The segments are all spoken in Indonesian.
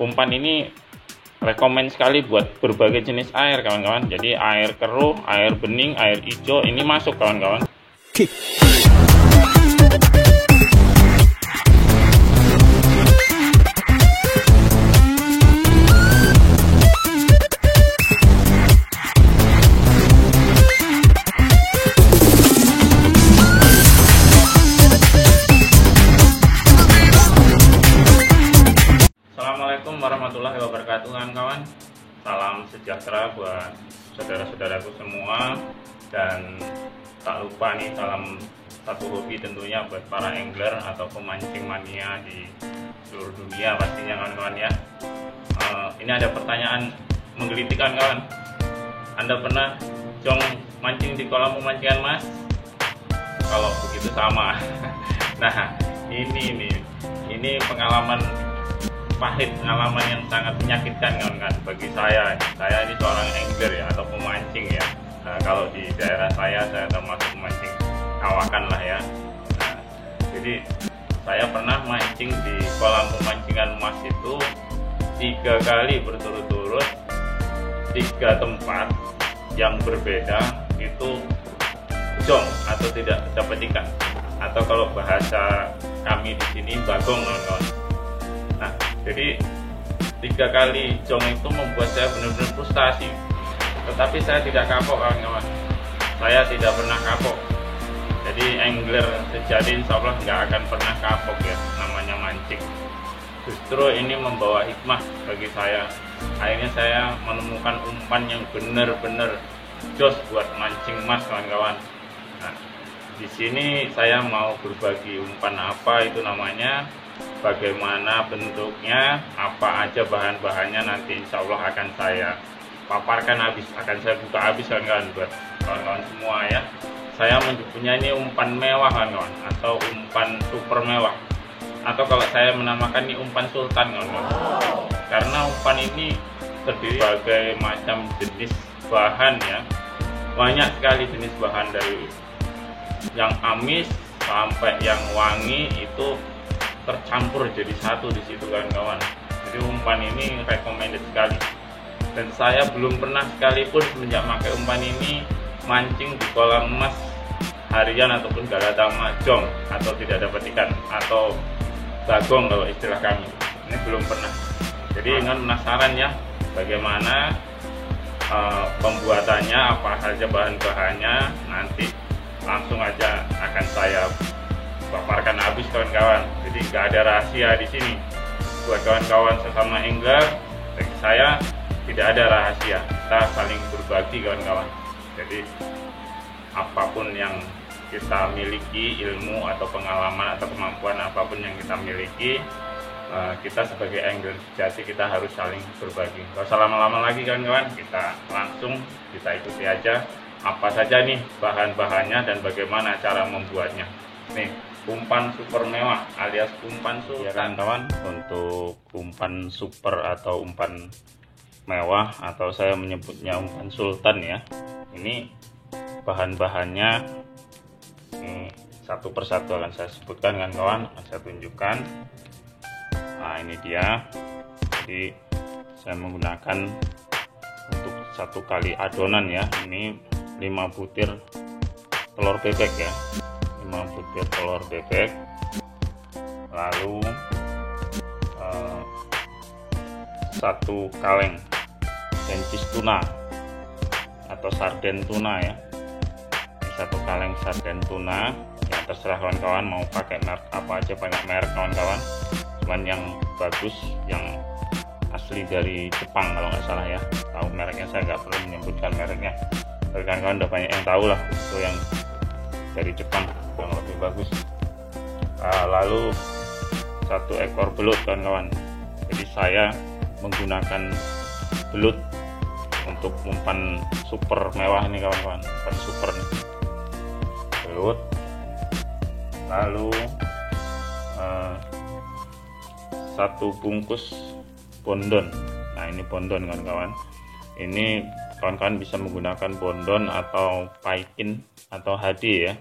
umpan ini rekomen sekali buat berbagai jenis air kawan-kawan. Jadi air keruh, air bening, air hijau ini masuk kawan-kawan. Assalamualaikum warahmatullahi wabarakatuh kawan-kawan. Salam sejahtera buat saudara-saudaraku semua. Dan tak lupa nih, salam satu hobi tentunya buat para angler atau pemancing mania di seluruh dunia pastinya kawan-kawan ya. Ini ada pertanyaan menggelitik kawan-kawan. Anda pernah jong mancing di kolam pemancingan mas? Kalau begitu sama. Nah ini pengalaman pahit, pengalaman yang sangat menyakitkan kawan-kawan bagi saya. Saya ini seorang angler ya, atau pemancing ya. Nah, kalau di daerah saya termasuk pemancing kawakan lah ya. Nah, jadi saya pernah mancing di kolam pemancingan mas itu 3 kali berturut-turut, 3 tempat yang berbeda itu jong atau tidak dapat ikan, atau kalau bahasa kami di sini bagong kawan-kawan. Nah, jadi 3 kali jong itu membuat saya benar-benar frustasi. Tetapi saya tidak kapok kawan-kawan. Saya tidak pernah kapok. Jadi angler sejati insya Allah nggak akan pernah kapok ya, namanya mancing. Justru ini membawa hikmah bagi saya. Akhirnya saya menemukan umpan yang benar-benar jos buat mancing mas kawan-kawan. Nah, di sini saya mau berbagi umpan apa itu namanya, bagaimana bentuknya, apa aja bahan-bahannya, nanti insya Allah akan saya paparkan habis, akan saya buka habis kawan-kawan buat kawan-kawan semua ya. Saya mempunyai ini umpan mewah kawan-kawan, atau umpan super mewah, atau kalau saya menamakan ini umpan sultan kawan-kawan. Karena umpan ini terdiri berbagai macam jenis bahan ya, banyak sekali jenis bahan, dari yang amis sampai yang wangi itu tercampur jadi satu di situ kawan-kawan. Jadi umpan ini recommended sekali. Dan saya belum pernah sekalipun semenjak pakai umpan ini mancing di kolam emas harian ataupun galatama jong atau tidak dapat ikan atau bagong kalau istilah kami. Ini belum pernah. Jadi ingin penasaran ya bagaimana pembuatannya, apa saja bahan-bahannya, nanti langsung aja akan saya paparkan habis kawan-kawan. Jadi nggak ada rahasia di sini. Buat kawan-kawan sesama angler, bagi saya tidak ada rahasia, kita saling berbagi kawan-kawan. Jadi apapun yang kita miliki, ilmu atau pengalaman atau kemampuan apapun yang kita miliki, kita sebagai angler sejati kita harus saling berbagi. Gak usah lama-lama lagi kawan-kawan, kita langsung kita ikuti aja apa saja nih bahan-bahannya dan bagaimana cara membuatnya. Nih, umpan super mewah alias umpan sultan ya kawan-kawan. Untuk umpan super atau umpan mewah, atau saya menyebutnya umpan sultan ya, ini bahan-bahannya ini satu persatu akan saya sebutkan kan kawan, saya tunjukkan. Nah ini dia. Jadi saya menggunakan untuk 1 kali adonan ya, ini 5 butir telur bebek ya, 5 butir telur bebek, lalu 1 kaleng dencis tuna atau sarden tuna ya, 1 kaleng sarden tuna ya, terserah kawan-kawan mau pakai merek apa aja, banyak merek kawan-kawan, cuman yang bagus yang asli dari Jepang kalau nggak salah ya. Tahu mereknya, saya nggak perlu menyebutkan mereknya, tapi kawan-kawan udah banyak yang tahu lah itu yang dari Jepang yang lebih bagus. Lalu 1 ekor belut kawan-kawan. Jadi saya menggunakan belut untuk umpan super mewah ini kawan-kawan, umpan super nih, belut. Lalu 1 bungkus bondon. Nah ini bondon kawan-kawan, ini kawan-kawan bisa menggunakan bondon atau paikin atau HD ya.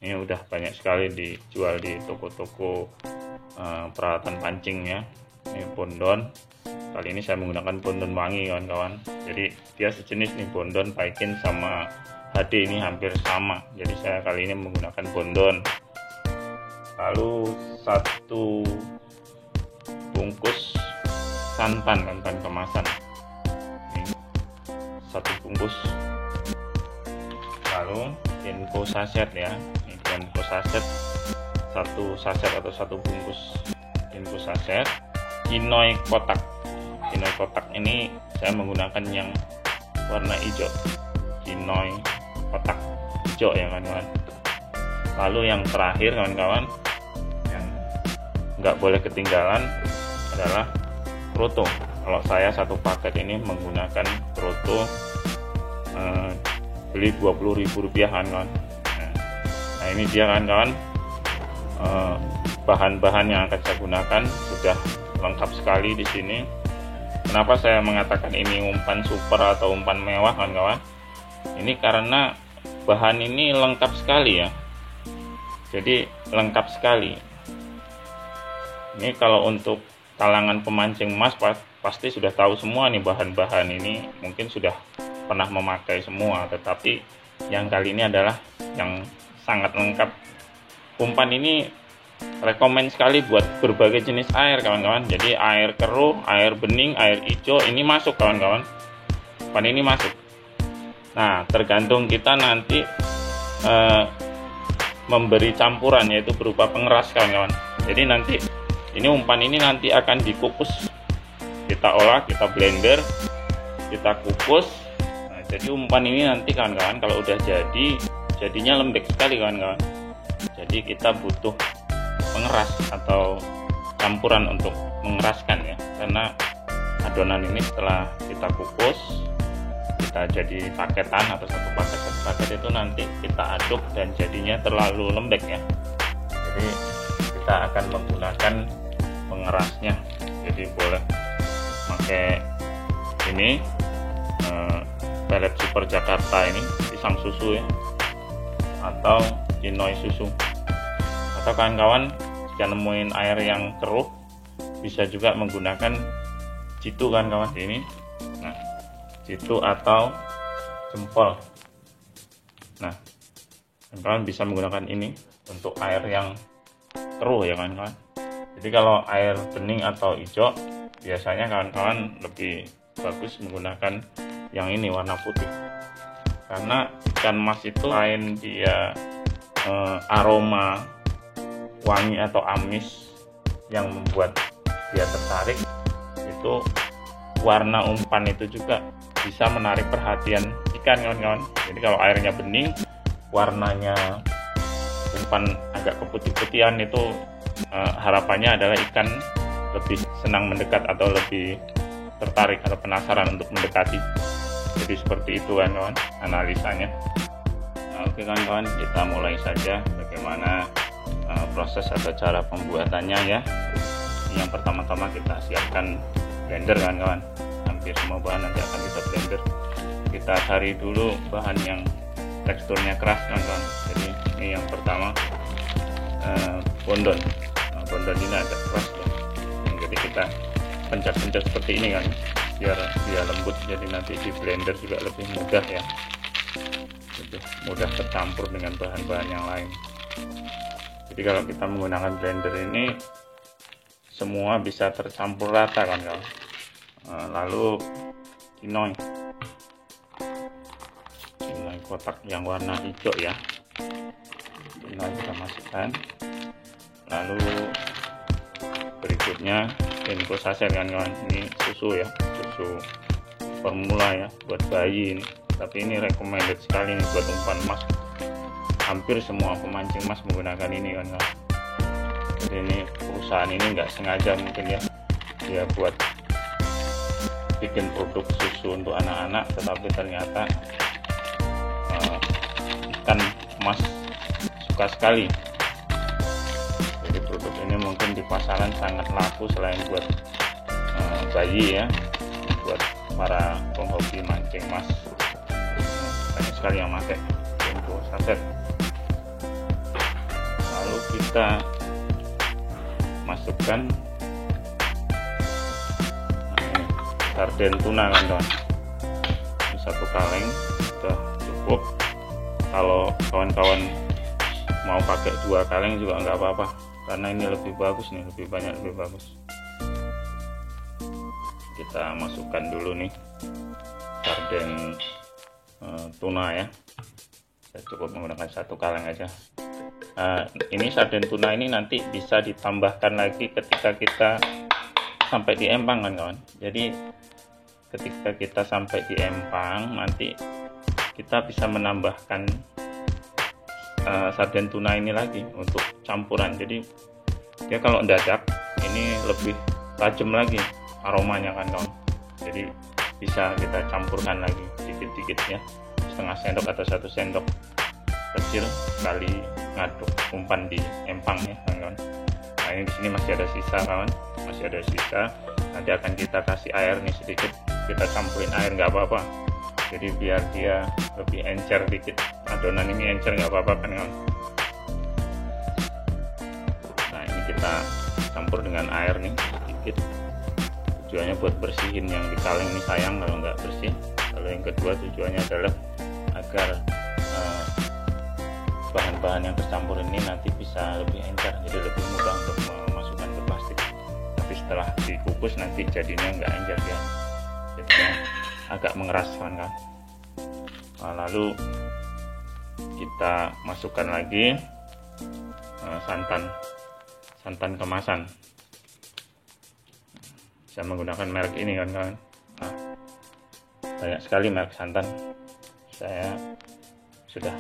Ini udah banyak sekali dijual di toko-toko peralatan pancing ya. Ini bondon. Kali ini saya menggunakan bondon wangi kawan-kawan. Jadi dia sejenis nih, bondon Paikin sama HD ini hampir sama. Jadi saya kali ini menggunakan bondon. Lalu 1 bungkus santan kemasan. Ini 1 bungkus. Lalu info saset ya. Ini info saset, 1 saset atau 1 bungkus info saset. Kinoy kotak. Kinoy kotak ini saya menggunakan yang warna hijau. Kinoy kotak hijau ya kawan-kawan. Lalu yang terakhir kawan-kawan, yang nggak boleh ketinggalan adalah kroto. Kalau saya 1 paket ini menggunakan kroto, beli Rp20.000 kawan-kawan. Nah ini dia kawan-kawan, bahan-bahan yang akan saya gunakan sudah lengkap sekali di sini. Kenapa saya mengatakan ini umpan super atau umpan mewah kawan-kawan? Ini karena bahan ini lengkap sekali ya. Jadi lengkap sekali. Ini kalau untuk kalangan pemancing emas pasti sudah tahu semua nih bahan-bahan ini, mungkin sudah pernah memakai semua. Tetapi yang kali ini adalah yang sangat lengkap. Umpan ini rekomen sekali buat berbagai jenis air kawan-kawan. Jadi air keruh, air bening, air hijau ini masuk kawan-kawan. Umpan ini masuk. Nah tergantung kita nanti memberi campuran, yaitu berupa pengeras kawan-kawan. Jadi nanti ini umpan ini nanti akan dikukus, kita olah, kita blender, kita kukus. Nah, jadi umpan ini nanti kawan-kawan kalau udah jadinya lembek sekali kawan-kawan. Jadi kita butuh pengeras atau campuran untuk mengeraskan ya, karena adonan ini setelah kita kukus, kita jadi paketan atau satu paket itu nanti kita aduk dan jadinya terlalu lembek ya. Jadi kita akan menggunakan pengerasnya. Jadi boleh pakai ini pelet super Jakarta ini, pisang susu ya, atau Kinoy susu. Atau kawan-kawan jika nemuin air yang keruh, bisa juga menggunakan jitu kawan-kawan ini. Nah, jitu atau jempol. Nah, kawan-kawan bisa menggunakan ini untuk air yang keruh ya kawan-kawan. Jadi kalau air bening atau hijau, biasanya kawan-kawan lebih bagus menggunakan yang ini warna putih. Karena ikan mas itu selain dia aroma wangi atau amis yang membuat dia tertarik, itu warna umpan itu juga bisa menarik perhatian ikan kawan-kawan. Jadi kalau airnya bening, warnanya umpan agak keputih-putihan, itu harapannya adalah ikan lebih senang mendekat atau lebih tertarik atau penasaran untuk mendekati. Jadi seperti itu kawan-kawan analisanya. Nah, oke kawan-kawan, kita mulai saja bagaimana proses atau cara pembuatannya ya. Yang pertama-tama kita siapkan blender kawan-kawan. Hampir semua bahan nanti akan kita blender. Kita cari dulu bahan yang teksturnya keras kawan-kawan. Jadi ini yang pertama bondon. Nah, bondon ini agak keras ya. Jadi kita pencet-pencet seperti ini kan, biar dia lembut. Jadi nanti di blender juga lebih mudah ya, lebih mudah tercampur dengan bahan-bahan yang lain. Jadi kalau kita menggunakan blender ini semua bisa tercampur rata kan kawan. Lalu kinoy kotak yang warna hijau ya, kinoy kita masukkan. Lalu berikutnya info saset kan kawan, ini susu ya, susu formula ya buat bayi ini. Tapi ini recommended sekali nih buat umpan emas. Hampir semua pemancing emas menggunakan ini kan kawan. Jadi ini perusahaan ini nggak sengaja mungkin ya, dia buat bikin produk susu untuk anak-anak, tetapi ternyata ikan emas suka sekali. Jadi produk ini mungkin di pasaran sangat laku, selain buat bayi ya, buat para penghobi mancing emas. Banyak sekali yang pakai info saset. Lalu kita masukkan sarden tuna kawan-kawan. Ini 1 kaleng sudah cukup. Kalau kawan-kawan mau pakai 2 kaleng juga nggak apa-apa, karena ini lebih bagus nih, lebih banyak, lebih bagus. Kita masukkan dulu nih sarden tuna ya. Saya cukup menggunakan 1 kaleng aja. Ini sarden tuna ini nanti bisa ditambahkan lagi ketika kita sampai di empang kan kawan. Jadi ketika kita sampai di empang nanti kita bisa menambahkan sarden tuna ini lagi untuk campuran. Jadi dia kalau dadak ini lebih tajam lagi aromanya kan kawan. Jadi bisa kita campurkan lagi dikit-dikit ya, setengah sendok atau 1 sendok kecil kali ngaduk umpan di empang ya kawan. Nah ini di sini masih ada sisa kawan, masih ada sisa. Nanti akan kita kasih air nih sedikit, kita campurin air nggak apa-apa. Jadi biar dia lebih encer dikit, adonan ini encer nggak apa-apa kan kawan. Nah ini kita campur dengan air nih sedikit. Tujuannya buat bersihin yang di kaleng ini, sayang kalau nggak bersih. Kalau yang kedua tujuannya adalah agar bahan-bahan yang tercampur ini nanti bisa lebih encer, jadi lebih mudah untuk memasukkan ke plastik. Tapi setelah dikukus nanti jadinya nggak encer ya, jadinya agak mengeras kan. Nah, lalu kita masukkan lagi santan kemasan. Saya menggunakan merek ini kan kawan. Nah, banyak sekali merek santan. Saya sudah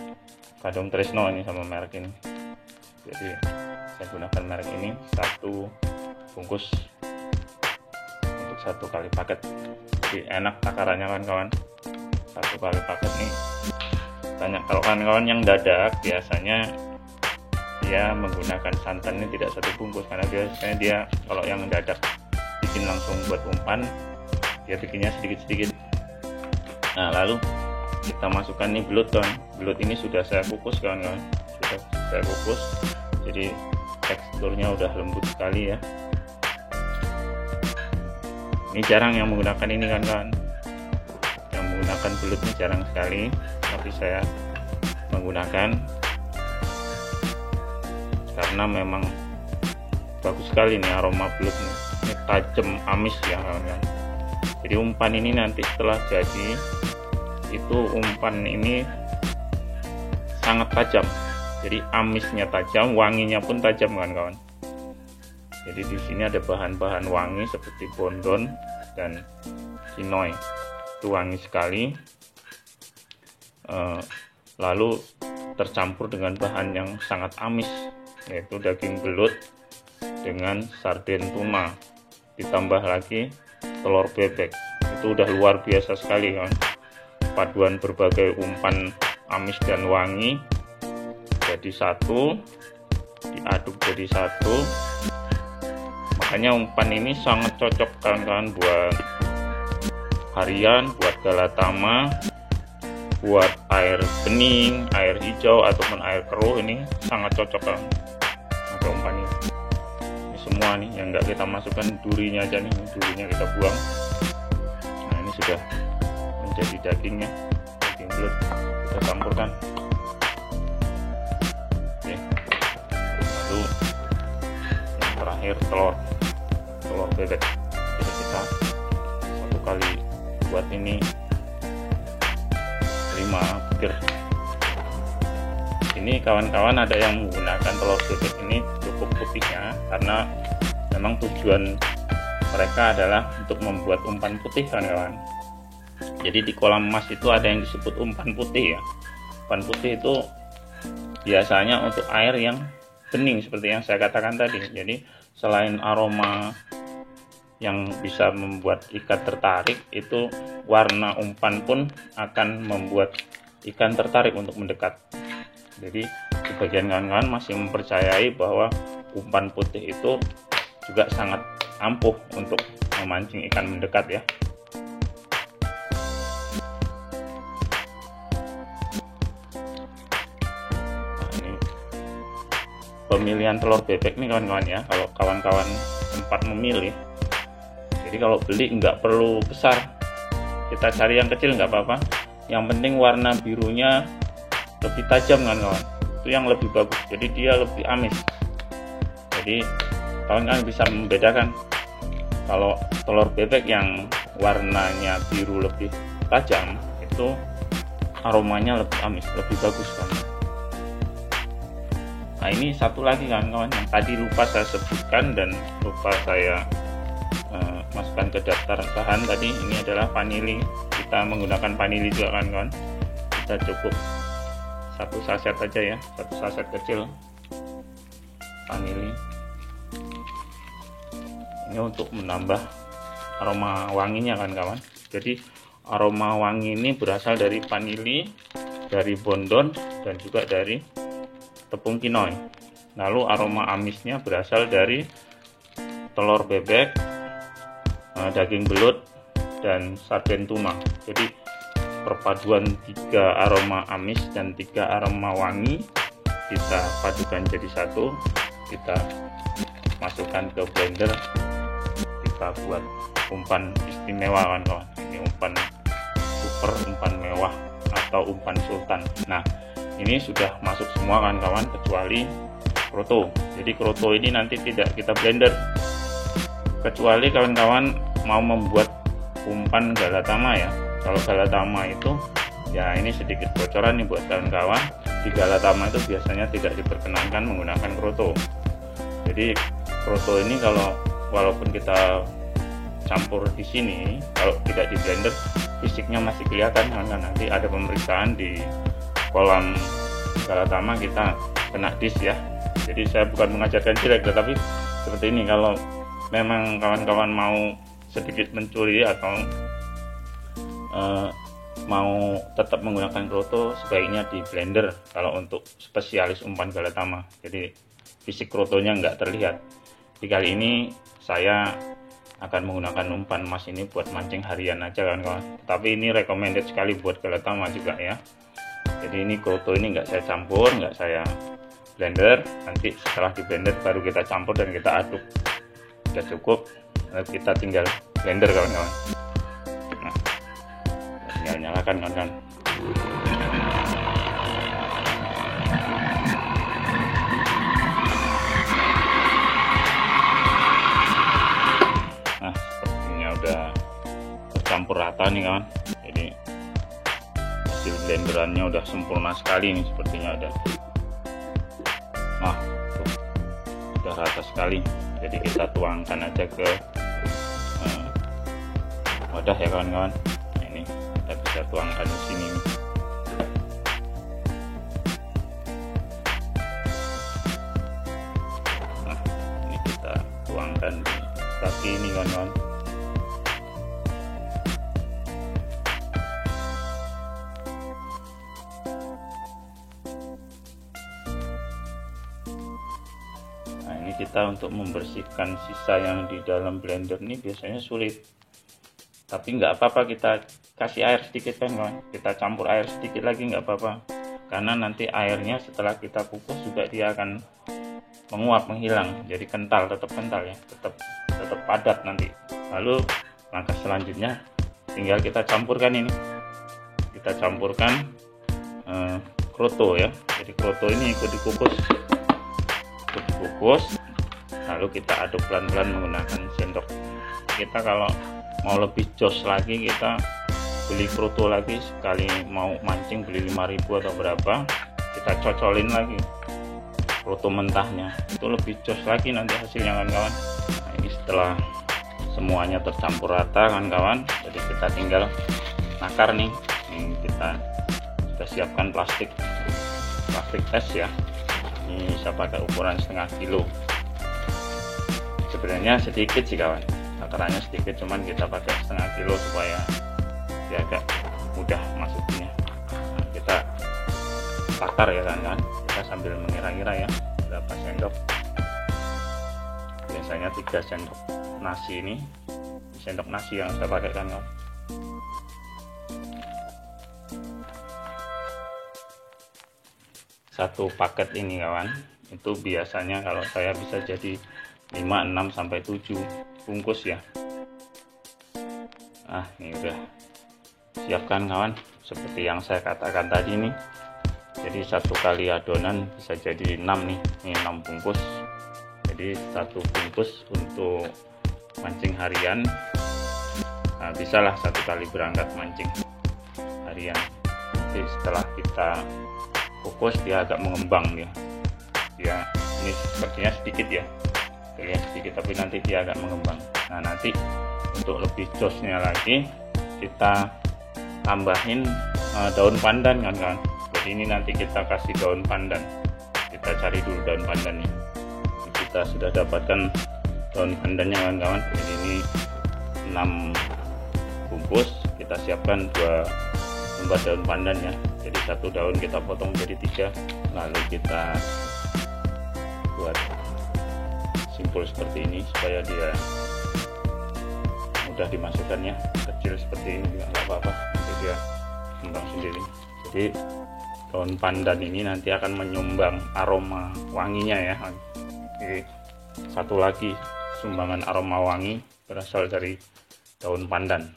kadung tresno ini sama merek ini. Jadi saya gunakan merek ini 1 bungkus untuk 1 kali paket. Jadi enak takarannya kan kawan. 1 kali paket nih banyak. Kalau kawan-kawan yang dadak biasanya dia menggunakan santan ini tidak 1 bungkus, karena biasanya dia kalau yang dadak bikin langsung buat umpan dia bikinnya sedikit-sedikit. Nah lalu kita masukkan nih belut kawan. Belut ini sudah saya kukus kawan-kawan, sudah saya kukus, jadi teksturnya udah lembut sekali ya. Ini jarang yang menggunakan ini kan kawan, yang menggunakan belut ini jarang sekali, tapi saya menggunakan karena memang bagus sekali nih aroma belut nih. Ini tajam, amis ya kawan-kawan. Jadi umpan ini nanti setelah jadi itu umpan ini sangat tajam, jadi amisnya tajam, wanginya pun tajam kan kawan. Jadi di sini ada bahan-bahan wangi seperti bondon dan kinoy, itu wangi sekali. Lalu tercampur dengan bahan yang sangat amis, yaitu daging belut dengan sarden tuna, ditambah lagi telur bebek. Itu udah luar biasa sekali kawan. Paduan berbagai umpan amis dan wangi jadi 1, diaduk jadi 1. Makanya umpan ini sangat cocok kawan-kawan buat harian, buat galatama, buat air bening, air hijau ataupun air keruh. Ini sangat cocok kan pakai umpan ini. Ini semua nih yang nggak kita masukkan, durinya aja nih, durinya kita buang. Nah ini sudah menjadi dagingnya, daging belut kita campurkan. Oke. Lalu yang terakhir telur bebek. Jadi kita 1 kali buat ini 5 butir. Ini kawan-kawan ada yang menggunakan telur bebek ini cukup putihnya, karena memang tujuan mereka adalah untuk membuat umpan putih kawan-kawan. Jadi di kolam emas itu ada yang disebut umpan putih ya. Umpan putih itu biasanya untuk air yang bening seperti yang saya katakan tadi. Jadi selain aroma yang bisa membuat ikan tertarik, itu warna umpan pun akan membuat ikan tertarik untuk mendekat. Jadi sebagian kawan-kawan masih mempercayai bahwa umpan putih itu juga sangat ampuh untuk memancing ikan mendekat ya. Pemilihan telur bebek nih kawan-kawan ya, kalau kawan-kawan sempat memilih, Jadi kalau beli nggak perlu besar, kita cari yang kecil nggak apa-apa, yang penting warna birunya lebih tajam kan kawan, itu yang lebih bagus, jadi dia lebih amis. Jadi kawan-kawan bisa membedakan kalau telur bebek yang warnanya biru lebih tajam itu aromanya lebih amis, lebih bagus kan. Nah ini satu lagi kawan-kawan yang tadi lupa saya sebutkan dan lupa saya masukkan ke daftar bahan tadi, ini adalah vanili. Kita menggunakan vanili juga kawan-kawan, kita cukup satu saset aja ya, satu saset kecil vanili. Ini untuk menambah aroma wanginya kan kawan. Jadi aroma wangi ini berasal dari vanili, dari bondon, dan juga dari tepung kinoi. Lalu aroma amisnya berasal dari telur bebek, daging belut, dan sarden tuna. Jadi perpaduan 3 aroma amis dan 3 aroma wangi kita padukan jadi satu, kita masukkan ke blender, kita buat umpan istimewa kan kawan. Ini umpan super, umpan mewah atau umpan sultan. Nah ini sudah masuk semua kan kawan, kecuali kroto. Jadi kroto ini nanti tidak kita blender, kecuali kawan-kawan mau membuat umpan galatama ya. Kalau galatama itu ya, ini sedikit bocoran nih buat kawan-kawan, di galatama itu biasanya tidak diperkenankan menggunakan kroto. Jadi kroto ini kalau walaupun kita campur di sini, kalau tidak di blender fisiknya masih kelihatan karena nanti ada pemeriksaan di kolam galatama, kita kena dis ya. Jadi saya bukan mengajarkan jelek, tetapi seperti ini, kalau memang kawan-kawan mau sedikit mencuri atau mau tetap menggunakan kroto, sebaiknya di blender kalau untuk spesialis umpan galatama. Jadi fisik krotonya nggak terlihat. Di kali ini saya akan menggunakan umpan emas ini buat mancing harian aja kan kawan. Tapi ini recommended sekali buat galatama juga ya. Jadi ini kroto ini nggak saya campur, nggak saya blender. Nanti setelah di blender baru kita campur dan kita aduk. Sudah cukup, lalu kita tinggal blender kawan-kawan. Nah, tinggal nyalakan kawan-kawan. Nah, sepertinya udah tercampur rata nih kawan. Jadi hasil blenderannya udah sempurna sekali nih, sepertinya udah. Nah, tuh, udah rata sekali. Jadi kita tuangkan aja ke wadah ya kawan-kawan. Nah, ini kita bisa tuangkan di sini nih. Nah, ini kita tuangkan di kaki ini kawan-kawan. Kita untuk membersihkan sisa yang di dalam blender ini biasanya sulit, tapi nggak apa-apa, kita kasih air sedikit kan kawan, kita campur air sedikit lagi nggak apa-apa, karena nanti airnya setelah kita kukus juga dia akan menguap, menghilang, jadi kental, tetap kental ya, tetap padat nanti. Lalu langkah selanjutnya tinggal kita campurkan ini, kita campurkan kroto ya. Jadi kroto ini ikut dikukus, lalu kita aduk pelan-pelan menggunakan sendok. Kita kalau mau lebih jos lagi, kita beli kroto lagi, sekali mau mancing beli 5.000 atau berapa, kita cocolin lagi kroto mentahnya, itu lebih jos lagi nanti hasilnya kan kawan. Nah, ini setelah semuanya tercampur rata kan kawan, jadi kita tinggal nakar nih. Ini kita sudah siapkan plastik es ya, ini saya pakai ukuran 0,5 kilo. Sebenarnya sedikit sih kawan, takarannya sedikit, cuman kita pakai 0,5 kilo supaya dia agak mudah masuknya. Nah, kita takar ya kan, kita sambil mengira-ngira ya berapa sendok. Biasanya 3 sendok nasi, ini sendok nasi yang saya pakai kan kawan. Satu paket ini kawan, itu biasanya kalau saya bisa jadi 5, 6 sampai 7 bungkus ya. Nah, ini udah siapkan kawan, seperti yang saya katakan tadi nih. Jadi satu kali adonan bisa jadi 6 nih, ini 6 bungkus. Jadi satu bungkus untuk mancing harian. Nah, bisalah satu kali berangkat mancing harian. Nanti setelah kita kukus dia agak mengembang dia ini sepertinya sedikit ya, terlihat sedikit tapi nanti dia agak mengembang. Nah, nanti untuk lebih josnya lagi kita tambahin daun pandan kan. Jadi ini nanti kita kasih daun pandan, kita cari dulu daun pandannya. Kita sudah dapatkan daun pandannya kawan-kawan. Jadi ini 6 bungkus, kita siapkan 2 lembar daun pandan ya. Jadi satu daun kita potong jadi 3, lalu kita buat simpul seperti ini supaya dia mudah dimasukkannya. Kecil seperti ini juga nggak apa-apa, nanti dia kembang sendiri. Jadi daun pandan ini nanti akan menyumbang aroma wanginya ya. Jadi satu lagi sumbangan aroma wangi berasal dari daun pandan.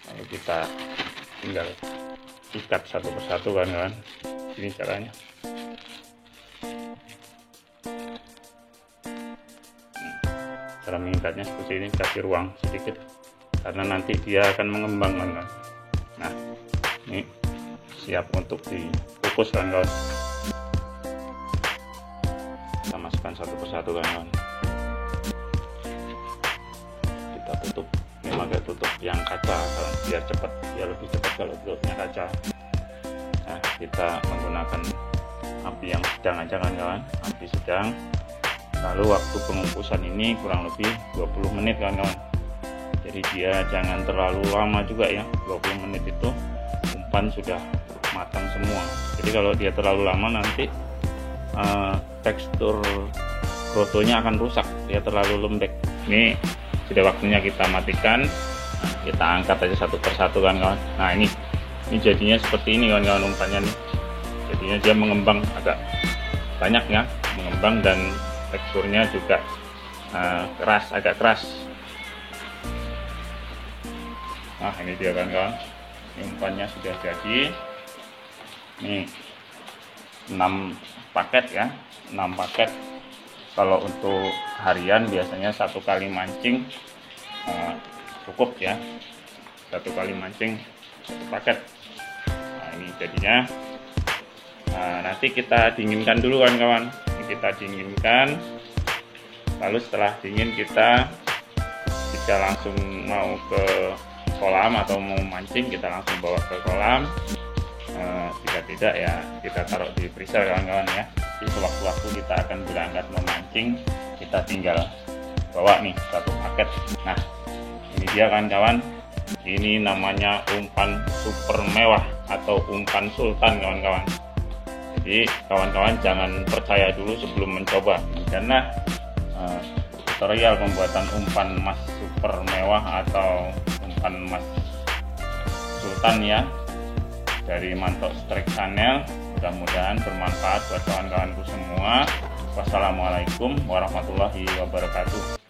Lalu kita tinggal ikat satu persatu kan. Ini caranya. Cara mengikatnya seperti ini, kasih ruang sedikit karena nanti dia akan mengembang kan. Nah, ini siap untuk dikukus kan. Kita masukkan satu persatu kan. Kita tutup, ini pakai tutup yang kaca biar cepat, biar lebih cepat kalau tutupnya kaca. Nah, kita menggunakan api yang sedang aja kan, api sedang. Lalu waktu pengukusan ini kurang lebih 20 menit kawan-kawan. Jadi dia jangan terlalu lama juga ya, 20 menit itu umpan sudah matang semua. Jadi kalau dia terlalu lama nanti tekstur krotonya akan rusak, dia terlalu lembek. Ini sudah waktunya kita matikan. Nah, kita angkat aja satu persatu kan kawan. Nah, ini jadinya seperti ini kawan-kawan umpannya nih. Jadinya dia mengembang agak banyak ya, mengembang dan teksturnya juga keras, agak keras. Nah, ini dia kan kawan, umpannya sudah jadi. Ini 6 paket ya, 6 paket. Kalau untuk harian biasanya satu kali mancing cukup ya, satu kali mancing 1 paket. Nah, ini jadinya. Nanti kita dinginkan dulu kan kawan. Kita dinginkan, lalu setelah dingin kita jika langsung mau ke kolam atau mau mancing kita langsung bawa ke kolam. Jika tidak ya kita taruh di freezer kawan-kawan ya. Jadi sewaktu-waktu kita akan berangkat memancing kita tinggal bawa nih 1 paket. Nah, ini dia kawan-kawan, ini namanya umpan super mewah atau umpan sultan kawan-kawan. Jadi kawan-kawan jangan percaya dulu sebelum mencoba, karena tutorial pembuatan umpan emas super mewah atau umpan emas sultan ya dari Mantok Strike Channel. Mudah-mudahan bermanfaat buat kawan-kawanku semua. Wassalamualaikum warahmatullahi wabarakatuh.